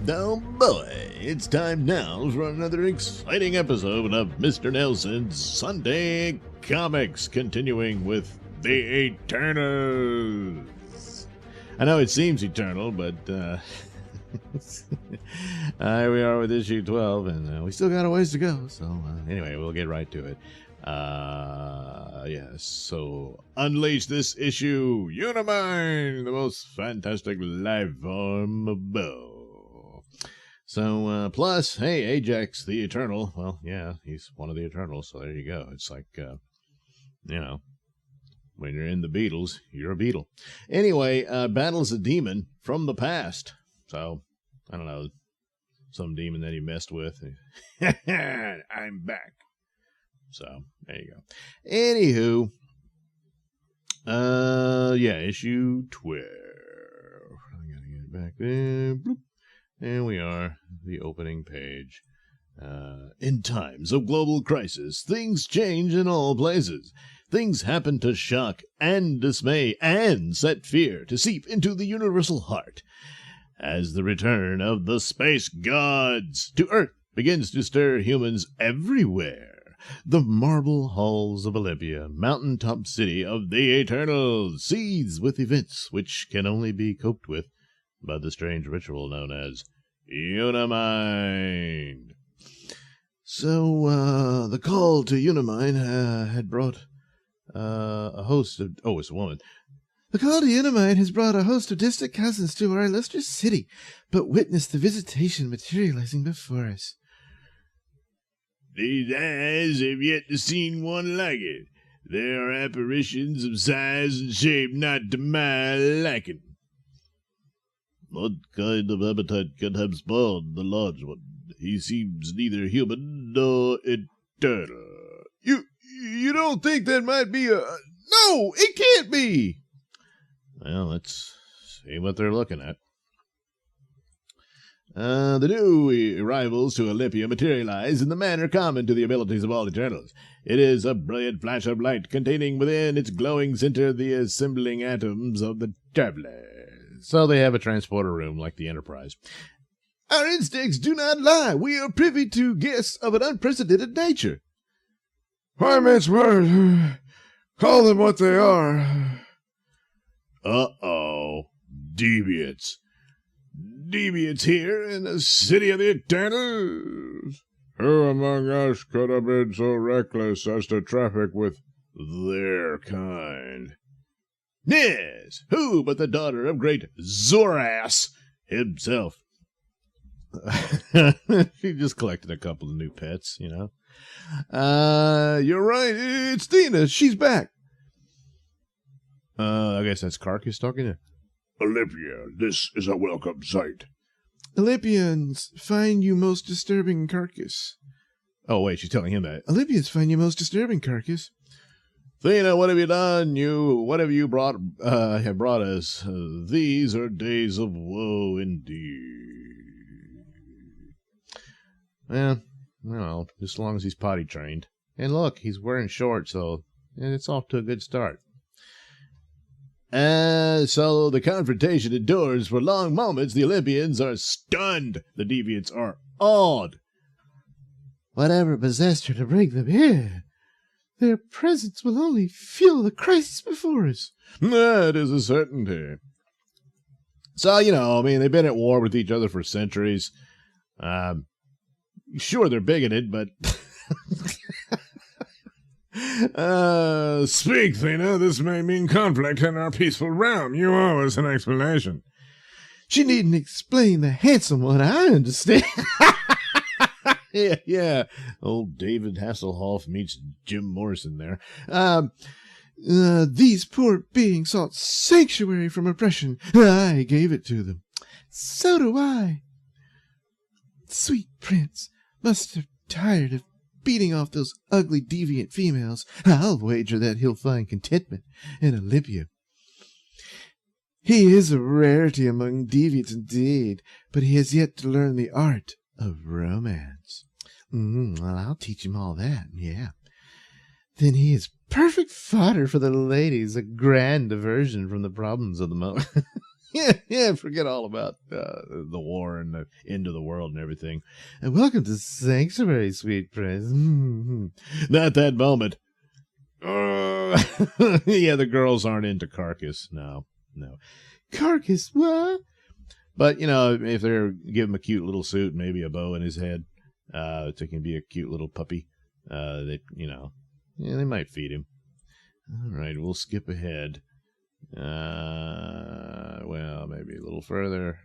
Oh boy, it's time now for another exciting episode of Mr. Nailsin's Sunday Comics, continuing with the Eternals. I know it seems eternal, but here we are with issue 12, and we still got a ways to go, so anyway, we'll get right to it. Yes, so unleash this issue, Uni-Mind, the most fantastic life form above. So, plus, hey, Ajax, the Eternal, well, yeah, he's one of the Eternals, so there you go. It's like, when you're in the Beatles, you're a Beatle. Anyway, battles a demon from the past. So, I don't know, some demon that he messed with. I'm back. So, there you go. Anywho, issue 12. I gotta get it back there. Bloop. And we are, the opening page. In times of global crisis, things change in all places. Things happen to shock and dismay and set fear to seep into the universal heart. As the return of the space gods to Earth begins to stir humans everywhere, the marble halls of Olympia, mountaintop city of the Eternals, seethes with events which can only be coped with by the strange ritual known as Uni-Mind. So, the call to Uni-Mind had brought a host of... Oh, it's a woman. The call to Uni-Mind has brought a host of distant cousins to our illustrious city, but witness the visitation materializing before us. These eyes have yet to seen one like it. They are apparitions of size and shape not to my liking. What kind of appetite can have spawned the large one? He seems neither human nor eternal. You don't think that might be a... No, it can't be! Well, let's see what they're looking at. The new arrivals to Olympia materialize in the manner common to the abilities of all Eternals. It is a brilliant flash of light containing within its glowing center the assembling atoms of the traveler. So they have a transporter room like the Enterprise. Our instincts do not lie. We are privy to guests of an unprecedented nature. Why mince words? Call them what they are. Uh-oh. Deviants. Deviants here in the city of the Eternals. Who among us could have been so reckless as to traffic with their kind? Yes, who but the daughter of great Zoras himself? She just collected a couple of new pets, you know. You're right. It's Tina. She's back. I guess that's Carcass talking to. Olympia, this is a welcome sight. Olympians find you most disturbing, Carcass. Oh, wait, she's telling him that. Olympians find you most disturbing, Carcass. Thena, what have you done? What have you brought us? These are days of woe indeed. Well, just as long as he's potty trained. And look, he's wearing shorts, so it's off to a good start. So the confrontation endures for long moments. The Olympians are stunned. The deviants are awed. Whatever possessed her to bring them here? Their presence will only fuel the crisis before us. That is a certainty. So, they've been at war with each other for centuries. Sure, they're bigoted, but... Speak, Thena. This may mean conflict in our peaceful realm. You owe us an explanation. She needn't explain, the handsome one. I understand. Yeah. Old David Hasselhoff meets Jim Morrison there. These poor beings sought sanctuary from oppression. I gave it to them. So do I. Sweet prince must have tired of beating off those ugly deviant females. I'll wager that he'll find contentment in Olympia. He is a rarity among deviants indeed, but he has yet to learn the art of romance. Well, I'll teach him all that, yeah. Then he is perfect fodder for the ladies, a grand diversion from the problems of the moment. yeah, forget all about the war and the end of the world and everything. And welcome to Sanctuary, sweet prince. Not that moment. Yeah, the girls aren't into Carcass. No. Carcass, what? But, you know, if they're give him a cute little suit, maybe a bow in his head, so he can be a cute little puppy, they, you know, yeah, they might feed him. All right, we'll skip ahead. Well, maybe a little further.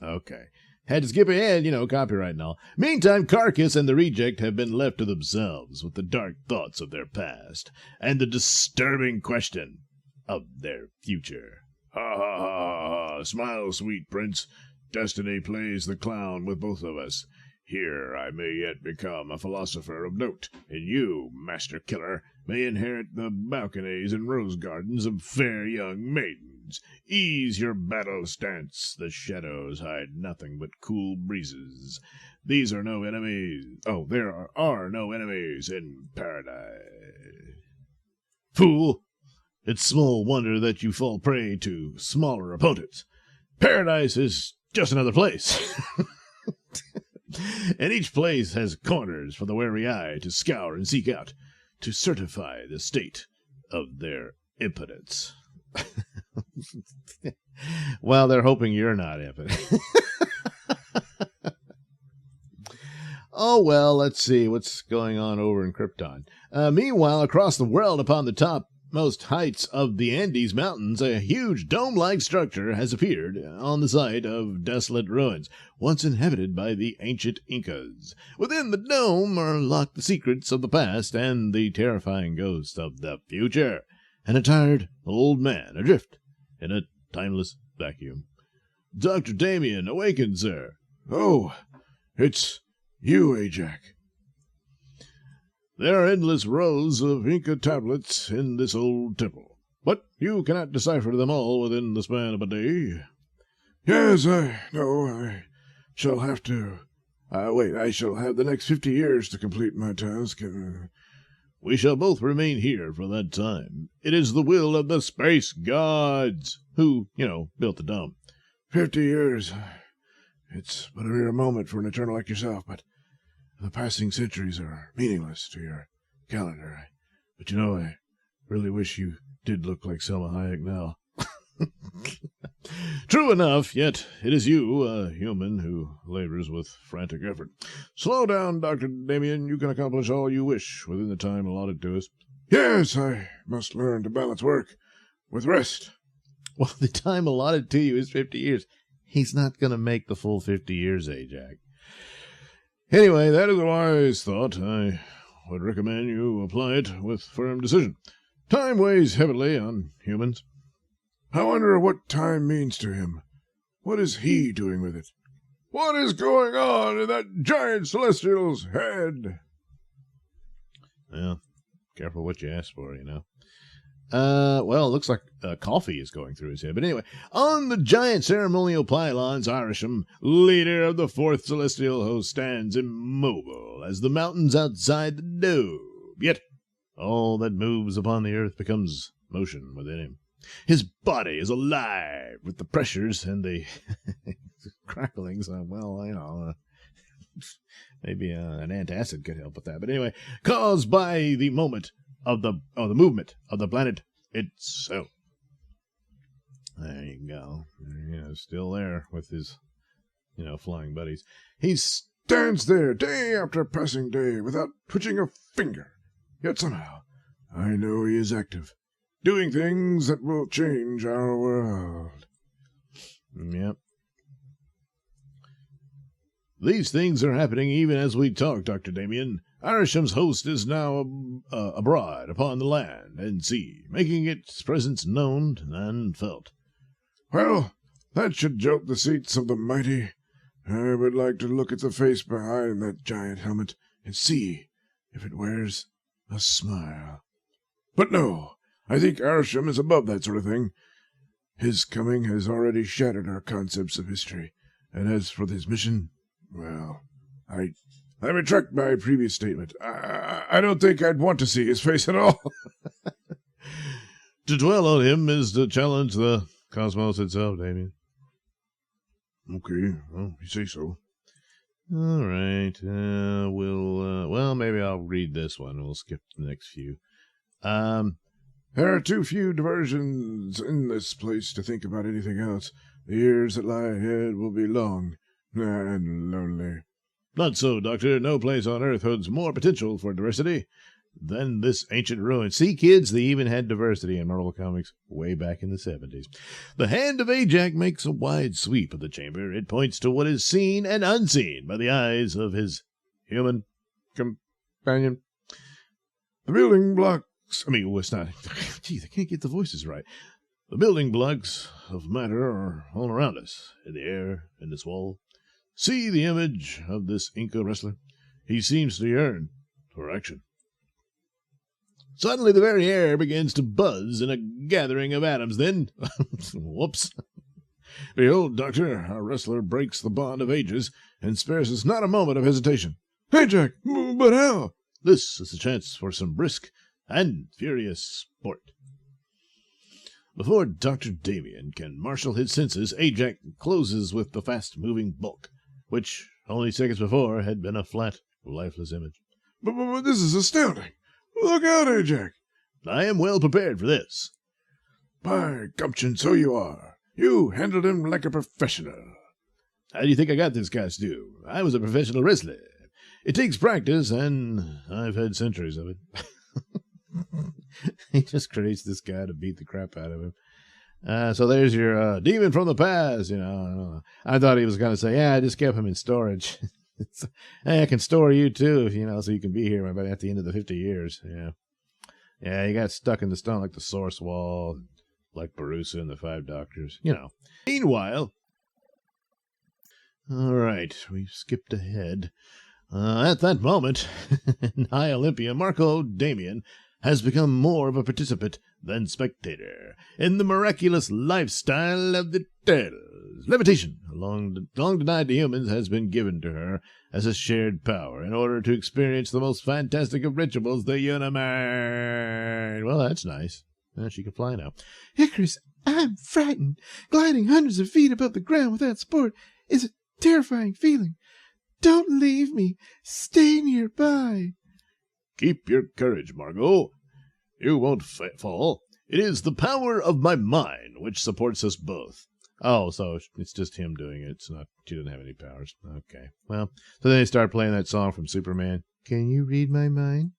Okay. Had to skip ahead, you know, copyright and all. Meantime, Carcass and the Reject have been left to themselves with the dark thoughts of their past and the disturbing question of their future. Ha ha ha ha! Smile, sweet prince. Destiny plays the clown with both of us. Here I may yet become a philosopher of note, and you, master killer, may inherit the balconies and rose gardens of fair young maidens. Ease your battle stance. The shadows hide nothing but cool breezes. These are no enemies. Oh, there are no enemies in paradise. Fool! It's small wonder that you fall prey to smaller opponents. Paradise is just another place. And each place has corners for the wary eye to scour and seek out, to certify the state of their impotence. Well, they're hoping you're not impotent. Oh, well, let's see what's going on over in Krypton. Meanwhile, across the world, upon the topmost heights of the Andes Mountains, a huge dome-like structure has appeared on the site of desolate ruins, once inhabited by the ancient Incas. Within the dome are locked the secrets of the past and the terrifying ghosts of the future. An tired old man adrift in a timeless vacuum. Dr. Damien, awaken, sir. Oh, it's you, Ajax. There are endless rows of Inca tablets in this old temple, but you cannot decipher them all within the span of a day. Yes, I know. I shall have to. I shall have the next 50 years to complete my task. We shall both remain here for that time. It is the will of the space gods, who, built the dome. 50 years. It's but a mere moment for an eternal like yourself, but the passing centuries are meaningless to your calendar. But I really wish you did look like Selma Hayek now. True enough, yet it is you, a human, who labors with frantic effort. Slow down, Dr. Damien. You can accomplish all you wish within the time allotted to us. Yes, I must learn to balance work with rest. Well, the time allotted to you is 50 years. He's not going to make the full 50 years, Ajax. Anyway, that is a wise thought. I would recommend you apply it with firm decision. Time weighs heavily on humans. I wonder what time means to him. What is he doing with it? What is going on in that giant celestial's head? Well, careful what you ask for, Well, it looks like coffee is going through his head. But anyway, on the giant ceremonial pylons, Irisham, leader of the fourth celestial host, stands immobile as the mountains outside the dome. Yet all that moves upon the earth becomes motion within him. His body is alive with the pressures and the cracklings. Maybe an antacid could help with that. But anyway, caused by the movement of the planet itself. There you go. Still there with his, flying buddies. He stands there day after passing day without twitching a finger. Yet somehow, I know he is active, doing things that will change our world. Yep. These things are happening even as we talk, Dr. Damien. Irisham's host is now abroad upon the land and sea, making its presence known and felt. Well, that should jolt the seats of the mighty. I would like to look at the face behind that giant helmet and see if it wears a smile. But no, I think Irisham is above that sort of thing. His coming has already shattered our concepts of history, and as for his mission, well, I retract my previous statement. I don't think I'd want to see his face at all. To dwell on him is to challenge the cosmos itself, Damien. Okay, well, you say so. All right. Well, maybe I'll read this one. We'll skip the next few. There are too few diversions in this place to think about anything else. The years that lie ahead will be long and lonely. Not so, Doctor. No place on Earth holds more potential for diversity than this ancient ruin. See, kids, they even had diversity in Marvel Comics way back in the 70s. The hand of Ajax makes a wide sweep of the chamber. It points to what is seen and unseen by the eyes of his human companion. The building blocks. It's not. Jeez, I can't get the voices right. The building blocks of matter are all around us, in the air, in this wall. See the image of this Inca wrestler. He seems to yearn for action. Suddenly the very air begins to buzz in a gathering of atoms. Then, whoops. Behold, Doctor, our wrestler breaks the bond of ages and spares us not a moment of hesitation. Hey, Jack, but how? This is a chance for some brisk and furious sport. Before Dr. Damien can marshal his senses, Ajax closes with the fast-moving bulk, which only seconds before had been a flat, lifeless image. But this is astounding. Look out, Ajax. I am well prepared for this. By gumption, so you are. You handled him like a professional. How do you think I got this costume? I was a professional wrestler. It takes practice, and I've had centuries of it. He just creates this guy to beat the crap out of him. So there's your demon from the past, I thought he was going to say, yeah, I just kept him in storage. Hey, I can store you too, so you can be here at the end of the 50 years. Yeah. Yeah, he got stuck in the stone like the Source Wall, like Barusa and the Five Doctors, Meanwhile, all right, we've skipped ahead. At that moment, in High Olympia, Marco Damien has become more of a participant than spectator in the miraculous lifestyle of the turtles. Levitation, long denied to humans, has been given to her as a shared power in order to experience the most fantastic of rituals, the Uni-Mind. Well, that's nice. She can fly now. Icarus, I'm frightened. Gliding hundreds of feet above the ground without support is a terrifying feeling. Don't leave me. Stay nearby. Keep your courage, Margot. You won't fall. It is the power of my mind which supports us both. Oh, so it's just him doing it. It's not. She doesn't have any powers. Okay. Well, so then they start playing that song from Superman. Can you read my mind?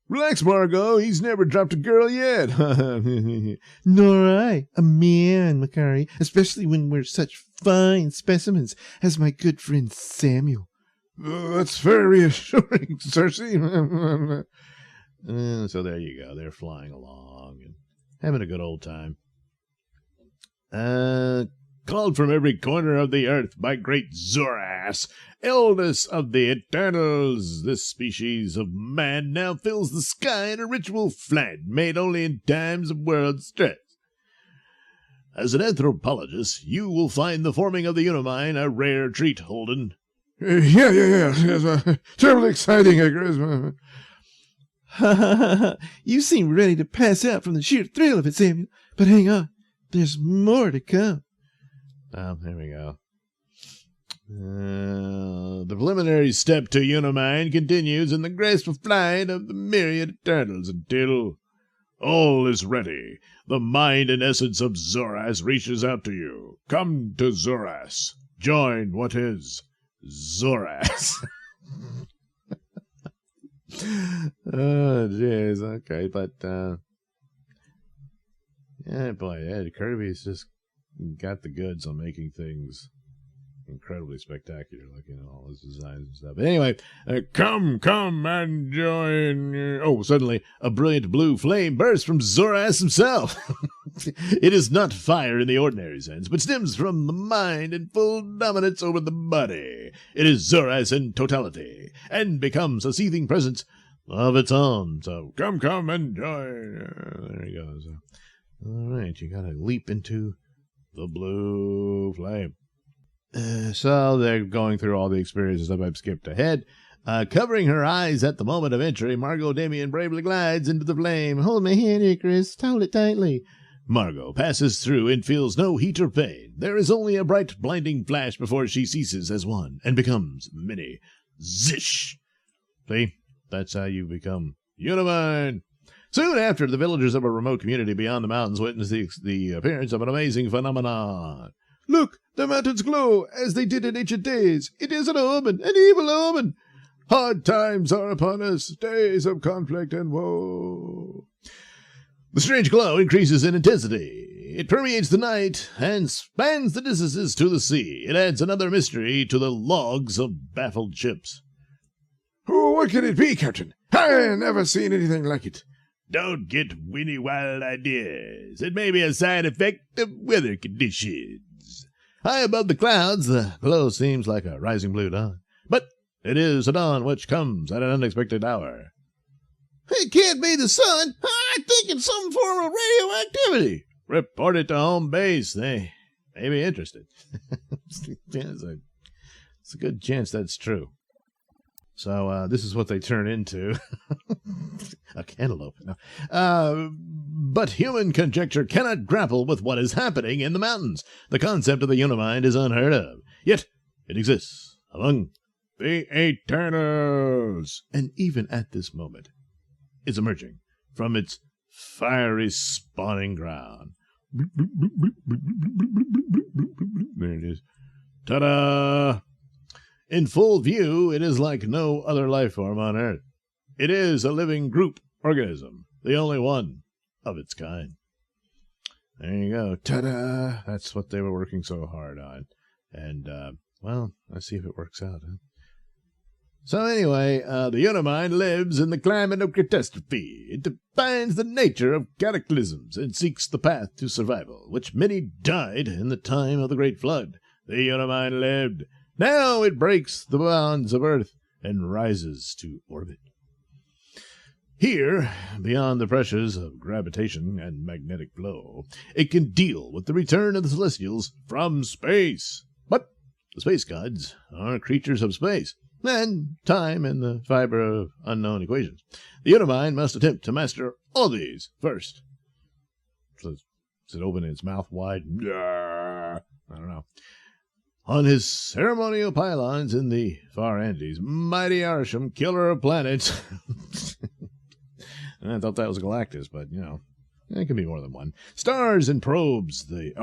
Relax, Margot. He's never dropped a girl yet. Nor I, a man, Macari, especially when we're such fine specimens as my good friend Samuel. That's very reassuring, Cersei. So there you go. They're flying along and having a good old time. Called from every corner of the earth by great Zoras, eldest of the Eternals, this species of man now fills the sky in a ritual flight made only in times of world stress. As an anthropologist, you will find the forming of the Uni-Mind a rare treat, Holden. Yeah. Yes, terribly exciting, Icarus. You seem ready to pass out from the sheer thrill of it, Samuel. But hang on, there's more to come. Oh, there we go. The preliminary step to Uni-Mind continues in the graceful flight of the myriad turtles until all is ready. The mind and essence of Zoras reaches out to you. Come to Zoras. Join what is Zoras. Oh, jeez. Okay, but yeah, boy, Ed Kirby's just got the goods on making things incredibly spectacular, like all his designs and stuff. But anyway, come and join. Suddenly a brilliant blue flame bursts from Zoras himself. It is not fire in the ordinary sense, but stems from the mind in full dominance over the body. It is Zoras in totality, and becomes a seething presence of its own. So come and join. There he goes. All right, you gotta leap into the blue flame. So they're going through all the experiences that I've skipped ahead. Covering her eyes at the moment of entry, Margot Damien bravely glides into the flame. Hold my hand, Icarus. Hold it tightly. Margot passes through and feels no heat or pain. There is only a bright, blinding flash before she ceases as one and becomes many. Zish! See? That's how you become Uni-Mind. Soon after, the villagers of a remote community beyond the mountains witness the appearance of an amazing phenomenon. Look, the mountains glow as they did in ancient days. It is an omen, an evil omen. Hard times are upon us, days of conflict and woe. The strange glow increases in intensity. It permeates the night and spans the distances to the sea. It adds another mystery to the logs of baffled ships. Oh, what can it be, Captain? I never seen anything like it. Don't get whinny wild ideas. It may be a side effect of weather conditions. High above the clouds, the glow seems like a rising blue dawn. But it is a dawn which comes at an unexpected hour. It can't be the sun. I think it's some form of radioactivity. Report it to home base. They may be interested. It's a good chance that's true. So this is what they turn into. A cantaloupe. No. But human conjecture cannot grapple with what is happening in the mountains. The concept of the Uni-Mind is unheard of. Yet it exists among the Eternals. And even at this moment, is emerging from its fiery spawning ground. There it is. Ta-da! In full view, it is like no other life form on Earth. It is a living group organism, the only one of its kind. There you go. Ta-da! That's what they were working so hard on. And, well, let's see if it works out, huh? So anyway, the Uni-Mind lives in the climate of catastrophe. It defines the nature of cataclysms and seeks the path to survival, which many died in the time of the Great Flood. The Uni-Mind lived. Now it breaks the bounds of Earth and rises to orbit. Here, beyond the pressures of gravitation and magnetic flow, it can deal with the return of the Celestials from space. But the space gods are creatures of space, and time and the fiber of unknown equations. The Uni-Mind must attempt to master all of these first. So, is it opening its mouth wide? I don't know. On his ceremonial pylons in the far Andes, mighty Arsham, killer of planets. I thought that was Galactus, but, it can be more than one. Stirs and probes the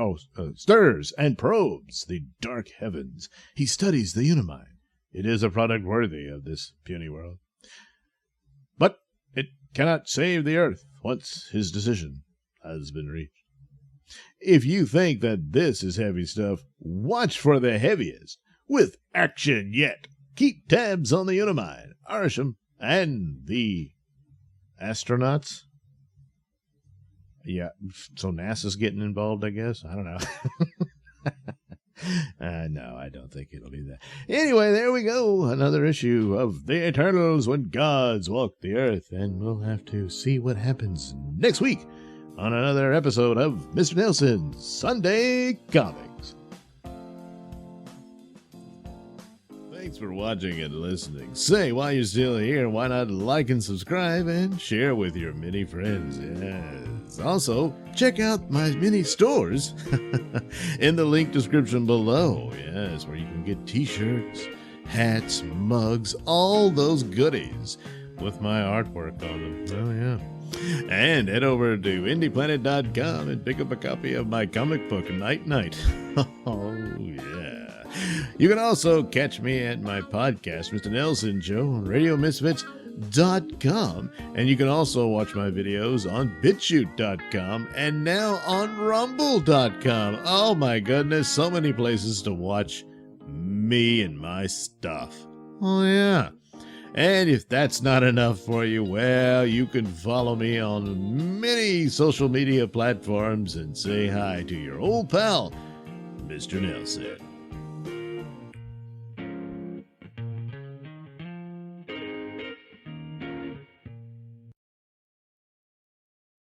dark heavens. He studies the Uni-Mind. It is a product worthy of this puny world. But it cannot save the Earth once his decision has been reached. If you think that this is heavy stuff, watch for the heaviest. With Action Yet. Keep tabs on the Uni-Mind, Arsham, and the astronauts. Yeah, so NASA's getting involved, I guess. I don't know. No, I don't think it'll be that. Anyway, there we go. Another issue of The Eternals When Gods Walk the Earth. And we'll have to see what happens next week on another episode of Mr. Nailsin's Sunday Comics. Thanks for watching and listening. Say, while you're still here, why not like and subscribe and share with your many friends? Yes. Also, check out my mini stores in the link description below. Yes, where you can get t-shirts, hats, mugs, all those goodies with my artwork on them. Oh, yeah. And head over to indieplanet.com and pick up a copy of my comic book, Night Night. Oh, yeah. You can also catch me at my podcast, Mr. Nailsin Show, on RadioMisfits.com. And you can also watch my videos on BitChute.com and now on Rumble.com. Oh my goodness, so many places to watch me and my stuff. Oh yeah. And if that's not enough for you, well, you can follow me on many social media platforms and say hi to your old pal, Mr. Nailsin.